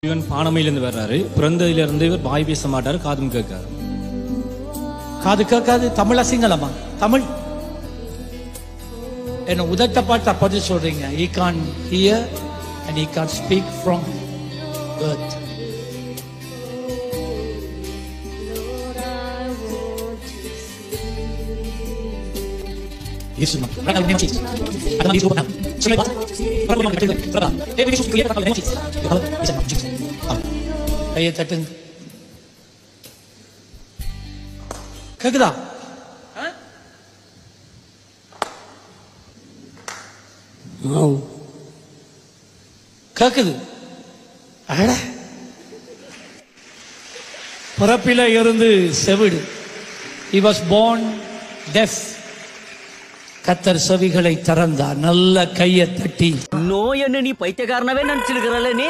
இவன் பானமையிலிருந்து வர்றாரு. பிறந்ததிலிருந்து இவர் வாய் பேச மாட்டாரு, காதும் கேட்காது. காது கேட்காது. தமிழா சிங்களமா? தமிழ். என்ன உதட்ட பாட்டு பதில் சொல்றீங்க. He can't hear and he can't speak from birth. Yesus nama. Dalam nama Yesus. Dalam Yesus nama. Semua bahasa. Berapa nama kita? Berapa? Yesus kuliah dalam nama Yesus. Yesus nama Yesus. Ayat tadi. கேக்குதா? கேக்குது. பிறப்பில இருந்து செவிடு. He was born deaf. கத்தர் செவிகளை திறந்தார். நல்ல கையை தட்டி. நோய் என்ன நீ பைத்தியக்காரனவே நினைச்சிருக்கிறல்ல நீ?